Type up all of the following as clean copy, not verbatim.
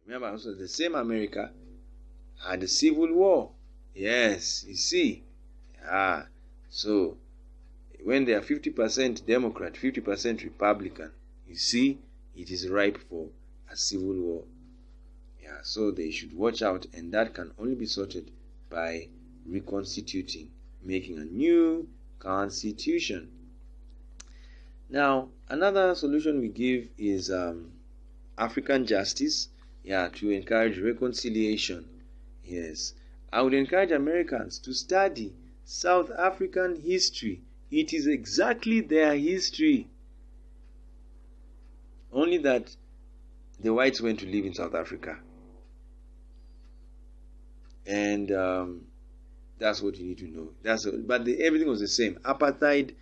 Remember, also the same America had a civil war. Yes, you see. So when they are 50% Democrat, 50% Republican, you see, it is ripe for a civil war. So they should watch out, and that can only be sorted by reconstituting, making a new constitution. Now, another solution we give is African justice, to encourage reconciliation. Yes, I would encourage Americans to study South African history. It is exactly their history. Only that the whites went to live in South Africa. And that's what you need to know. But everything was the same. Apartheid,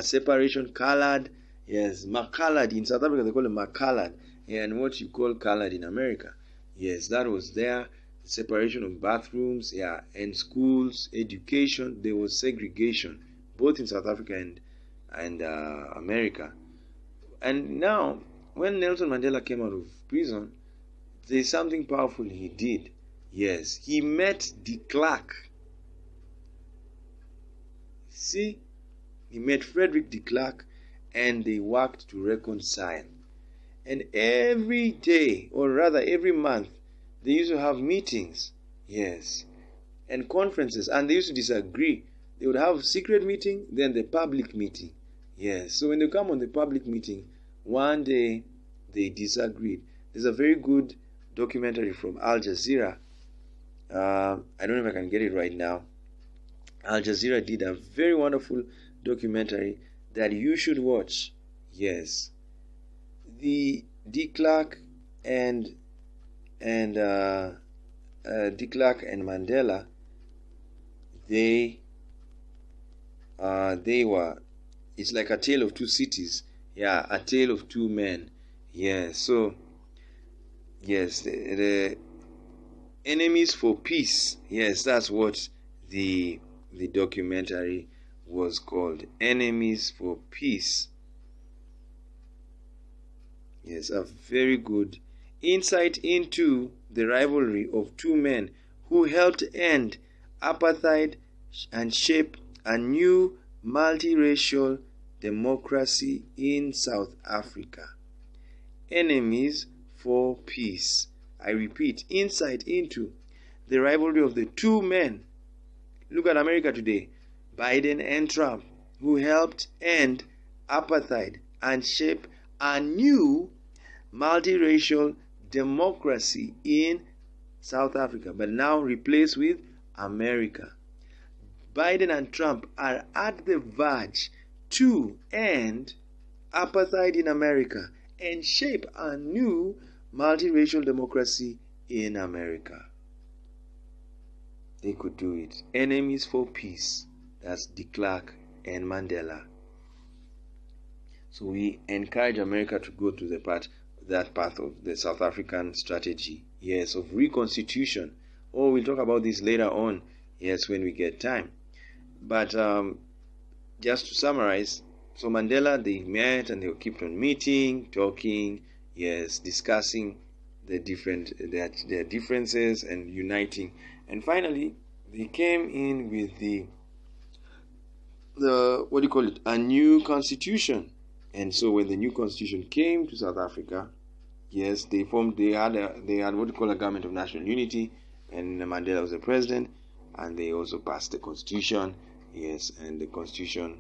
separation, colored. Yes, McColored. In South Africa, they call it McColored. And what you call colored in America. Yes, that was there. Separation of bathrooms, and schools, education. There was segregation, both in South Africa and America. And now, when Nelson Mandela came out of prison, there's something powerful he did. Yes, he met de Klerk. See, he met Frederick de Klerk, and they worked to reconcile. And every day, or rather every month, they used to have meetings. Yes, and conferences, and they used to disagree. They would have a secret meeting, then the public meeting. Yes, so when they come on the public meeting, one day they disagreed. There's a very good documentary from Al Jazeera. I don't know if I can get it right now. Al Jazeera did a very wonderful documentary that you should watch. Yes, the de Klerk and de Klerk and Mandela, they were. It's like a tale of two cities. A tale of two men. Yes. So yes, the enemies for peace. Yes, that's what the documentary was called. Enemies for Peace. Yes, a very good insight into the rivalry of two men who helped end apartheid and shape a new multiracial democracy in South Africa. Enemies for peace. I repeat, insight into the rivalry of the two men. Look at America today, Biden and Trump, who helped end apartheid and shape a new multiracial democracy in South Africa, but now replaced with America. Biden and Trump are at the verge to end apartheid in America and shape a new multiracial democracy in America. They could do it. Enemies for peace. That's de Klerk and Mandela. So we encourage America to go to that path of the South African strategy. Yes, of reconstitution. We'll talk about this later on. Yes, when we get time. But just to summarize, so Mandela, they met and they kept on meeting, talking, yes, discussing their differences and uniting. And finally, they came in with the a new constitution. And so when the new constitution came to South Africa, yes, they had what you call a government of national unity, and Mandela was the president, and they also passed the constitution. Yes, and the constitution,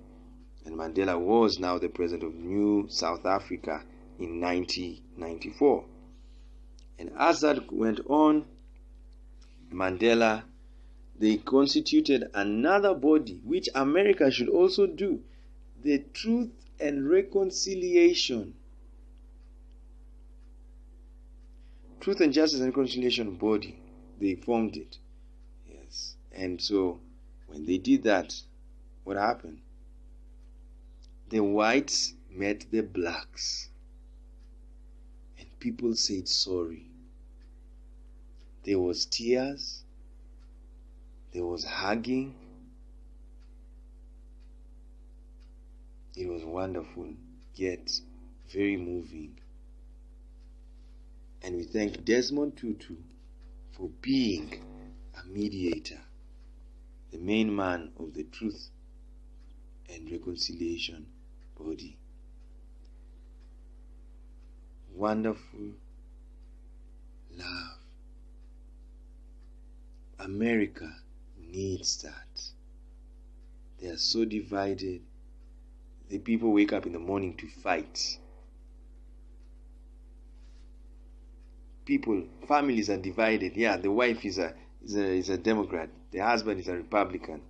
and Mandela was now the president of New South Africa in 1994. And as that went on, Mandela, they constituted another body, which America should also do, the Truth and Reconciliation. Truth and Justice and Reconciliation body. They formed it. Yes. And so when they did that, what happened? The whites met the blacks. And people said sorry. There was tears. There was hugging. It was wonderful, yet very moving. And we thank Desmond Tutu for being a mediator, the main man of the Truth and Reconciliation body. Wonderful love. America needs that. They are so divided. The people wake up in the morning to fight. Families are divided. Yeah, the wife is a Democrat. The husband is a Republican.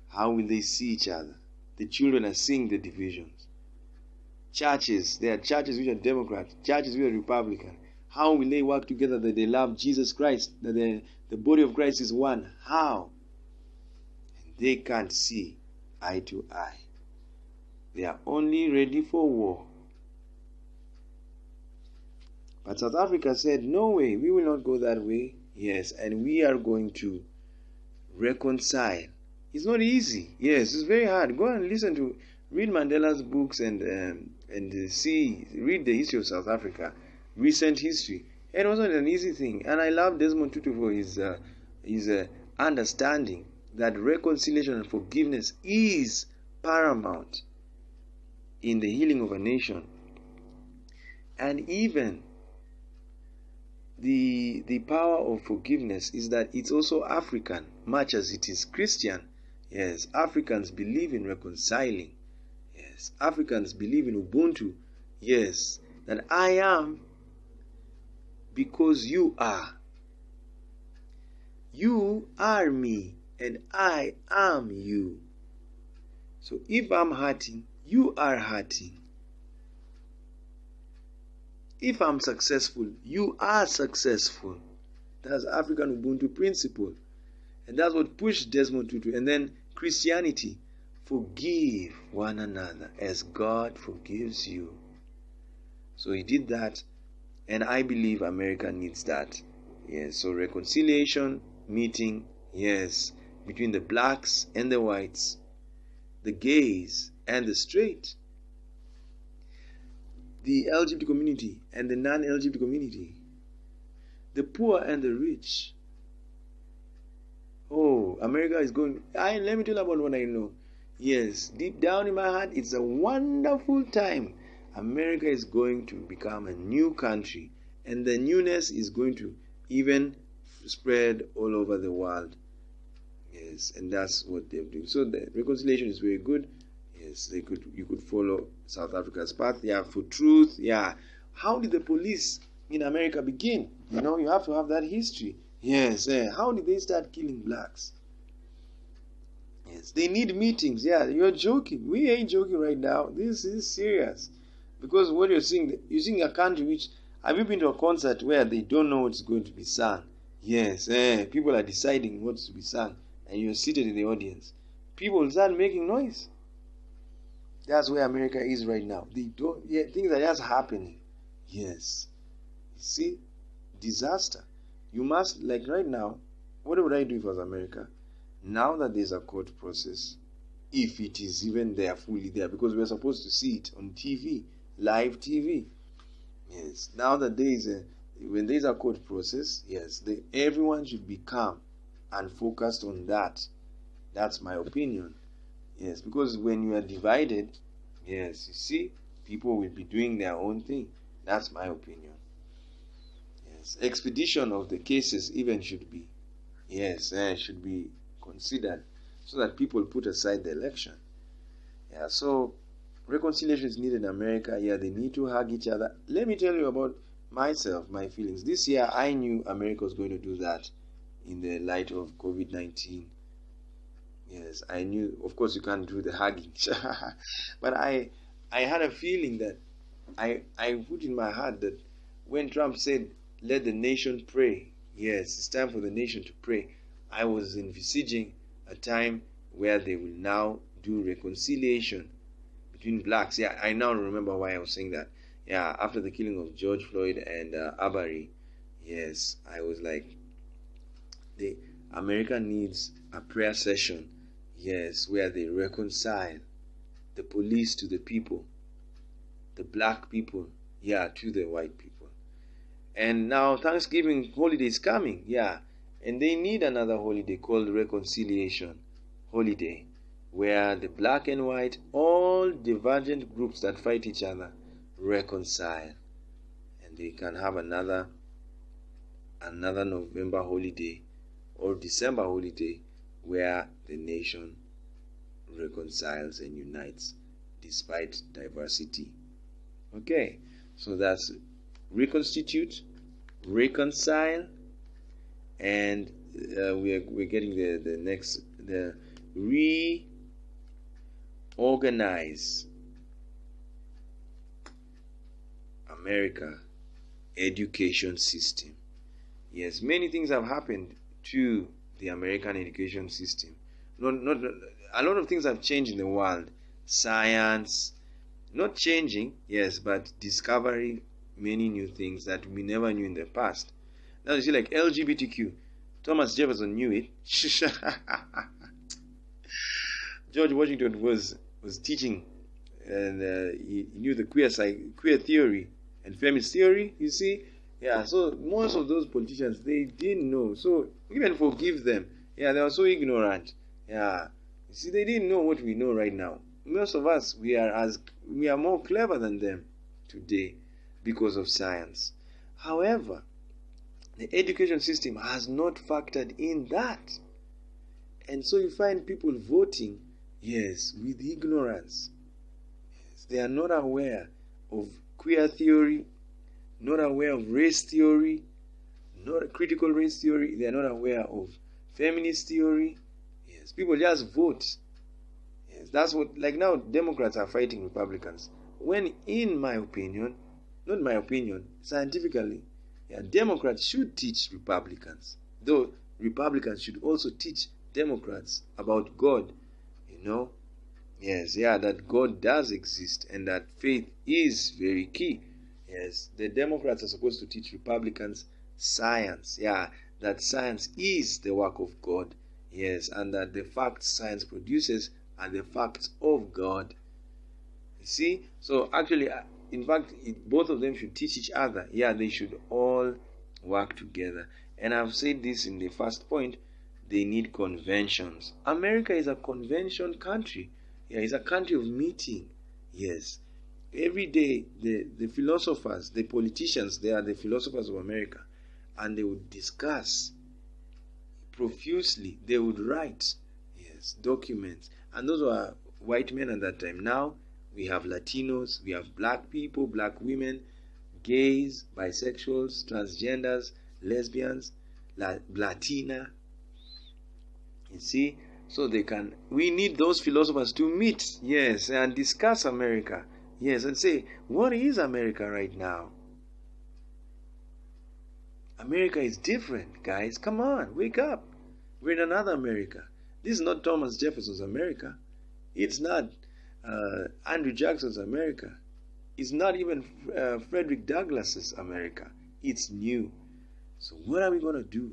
How will they see each other? The children are seeing the divisions. Churches, there are churches which are Democrat, churches which are Republican. How will they work together that they love Jesus Christ, that the body of Christ is one? How? And they can't see eye to eye. They are only ready for war. But South Africa said, no way, we will not go that way. Yes, and we are going to reconcile. It's not easy. Yes, it's very hard. Go and read Mandela's books and read the history of South Africa, recent history. It wasn't an easy thing. And I love Desmond Tutu for his understanding that reconciliation and forgiveness is paramount in the healing of a nation. And even the power of forgiveness is that it's also African, much as it is Christian. Yes, Africans believe in reconciling. Yes, Africans believe in Ubuntu. Yes, that I am because you are. You are me and I am you. So if I'm hurting, you are hurting. If I'm successful, you are successful. That's African Ubuntu principle. And that's what pushed Desmond Tutu. And then Christianity, forgive one another as God forgives you. So he did that, and I believe America needs that. Yes, so reconciliation meeting, yes, between the blacks and the whites, the gays and the straight, the LGBT community and the non-LGBT community, the poor and the rich. Oh, America is going. Let me tell you about what I know. Yes, deep down in my heart, it's a wonderful time. America is going to become a new country, and the newness is going to even spread all over the world. Yes, and that's what they're doing. So the reconciliation is very good. Yes, you could follow South Africa's path. Yeah, for truth. Yeah, how did the police in America begin? You have to have that history. Yes, how did they start killing blacks? Yes, they need meetings. Yeah, you're joking. We ain't joking right now. This is serious. Because what you're seeing a country which, have you been to a concert where they don't know what's going to be sung? Yes, people are deciding what's to be sung, and you're seated in the audience. People start making noise. That's where America is right now. Things are just happening. Yes. You see? Disaster. You must, like right now, what would I do if I was America? Now that there's a court process, if it is even there, fully there, because we're supposed to see it on TV, live TV. Yes. Now that when there's a court process, yes, everyone should be calm and focused on that. That's my opinion. Yes, because when you are divided, yes, you see, people will be doing their own thing. That's my opinion. Yes, expedition of the cases even should be considered so that people put aside the election. Yeah, so reconciliation is needed in America. Yeah, they need to hug each other. Let me tell you about myself, my feelings. This year, I knew America was going to do that in the light of COVID-19. Yes, I knew. Of course, you can't do the hugging, but I had a feeling that I put in my heart that when Trump said, "Let the nation pray," yes, it's time for the nation to pray. I was envisaging a time where they will now do reconciliation between blacks. Yeah, I now remember why I was saying that. Yeah, after the killing of George Floyd and Arbery, yes, I was like, America needs a prayer session. Yes, where they reconcile the police to the people, the black people, yeah, to the white people. And now Thanksgiving holiday is coming, yeah. And they need another holiday called reconciliation holiday, where the black and white, all divergent groups that fight each other, reconcile. And they can have another November holiday or December holiday where the nation reconciles and unites despite diversity. Okay, so that's reconstitute, reconcile, and we're getting the next, the reorganize. America education system. Yes, many things have happened to the American education system. Not a lot of things have changed in the world. Science, not changing, yes, but discovering many new things that we never knew in the past. Now you see, like LGBTQ, Thomas Jefferson knew it. George Washington was teaching, and he knew the queer theory and feminist theory. You see, yeah. So most of those politicians, they didn't know. So even forgive them. Yeah, they were so ignorant. Yeah, you see, they didn't know what we know right now. Most of us, we are more clever than them today because of science. However, the education system has not factored in that, and so you find people voting, yes, with ignorance. Yes, they are not aware of queer theory, not aware of race theory, not critical race theory. They are not aware of feminist theory. Yes, people just vote. Yes, that's what, like now Democrats are fighting Republicans. When, in my opinion, not my opinion, scientifically, yeah, Democrats should teach Republicans. Though Republicans should also teach Democrats about God, you know. Yes, yeah, that God does exist and that faith is very key. Yes, the Democrats are supposed to teach Republicans science. Yeah, that science is the work of God. Yes, and that the facts science produces are the facts of God. You see? So actually, in fact, both of them should teach each other. Yeah, they should all work together. And I've said this in the first point, they need conventions. America is a convention country. Yeah, it's a country of meeting. Yes. Every day, the philosophers, the politicians, they are the philosophers of America. And they would discuss profusely. They would write, yes, documents. And those were white men at that time. Now, we have Latinos, we have black people, black women, gays, bisexuals, transgenders, lesbians, Latina. You see? So we need those philosophers to meet, yes, and discuss America. Yes, and say, what is America right now? America is different, guys. Come on, wake up. We're in another America. This is not Thomas Jefferson's America. It's not Andrew Jackson's America. It's not even Frederick Douglass's America. It's new. So what are we going to do?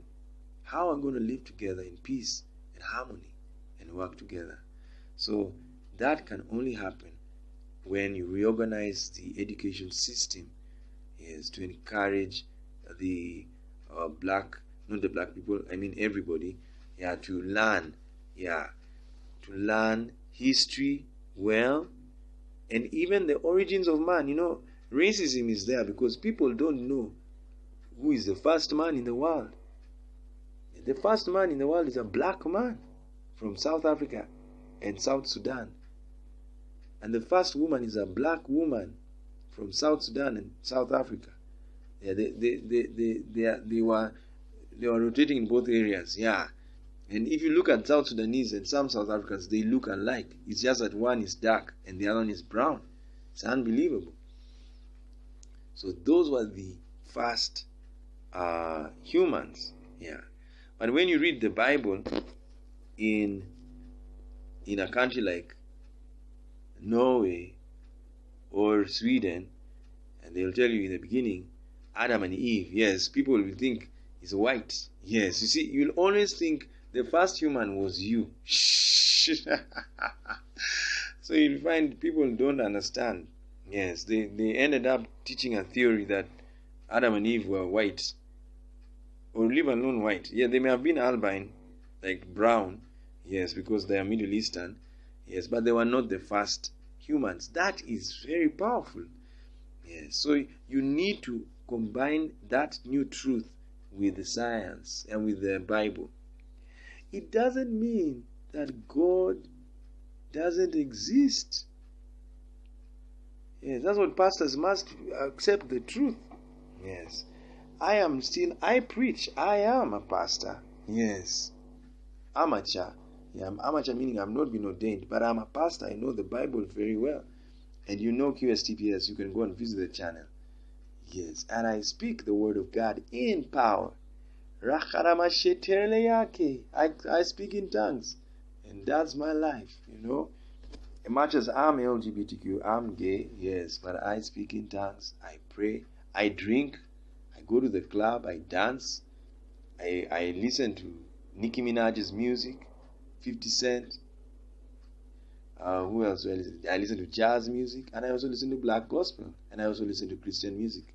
How are we going to live together in peace and harmony and work together? So that can only happen when you reorganize the education system, is to encourage the not the black people, I mean everybody, yeah, to learn history well, and even the origins of man. You know, racism is there because people don't know who is the first man in the world. The first man in the world is a black man from South Africa and South Sudan. And the first woman is a black woman from South Sudan and South Africa. Yeah, they were rotating in both areas. Yeah, and if you look at South Sudanese and some South Africans, they look alike. It's just that one is dark and the other one is brown. It's unbelievable. So those were the first humans. Yeah, but when you read the Bible in a country like Norway or Sweden, and they'll tell you in the beginning, Adam and Eve. Yes, people will think it's white. Yes, you see, you'll always think the first human was you. So you'll find people don't understand. Yes, they ended up teaching a theory that Adam and Eve were white, or leave alone white. Yeah, they may have been albino, like brown, yes, because they are Middle Eastern, yes, but they were not the first humans. That is very powerful. Yes, so you need to combine that new truth with the science and with the Bible. It doesn't mean that God doesn't exist. Yes, that's what pastors must accept the truth. Yes. I preach. I am a pastor. Yes. Amateur. Yeah, I'm amateur meaning I've not been ordained, but I'm a pastor. I know the Bible very well. And you know QSTPS, you can go and visit the channel. Yes, and I speak the word of God in power. I speak in tongues. And that's my life, you know. As much as I'm LGBTQ, I'm gay, yes, but I speak in tongues. I pray. I drink. I go to the club. I dance. I listen to Nicki Minaj's music, 50 Cent. Who else do I listen to? I listen to jazz music, and I also listen to black gospel, and I also listen to Christian music,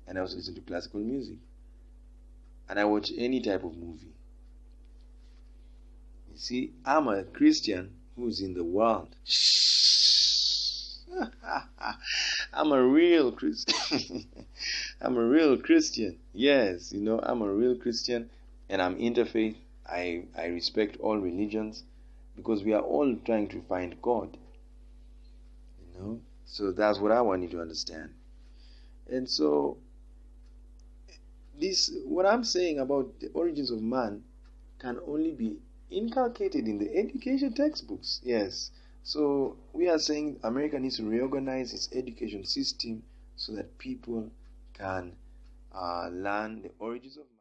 and I also listen to classical music, and I watch any type of movie. You see, I'm a Christian who's in the world. I'm a real Christian. I'm a real Christian. Yes, you know, I'm a real Christian, and I'm interfaith. I respect all religions, because we are all trying to find God. You know? So that's what I want you to understand. And so what I'm saying about the origins of man can only be inculcated in the education textbooks. Yes. So we are saying America needs to reorganize its education system so that people can learn the origins of man.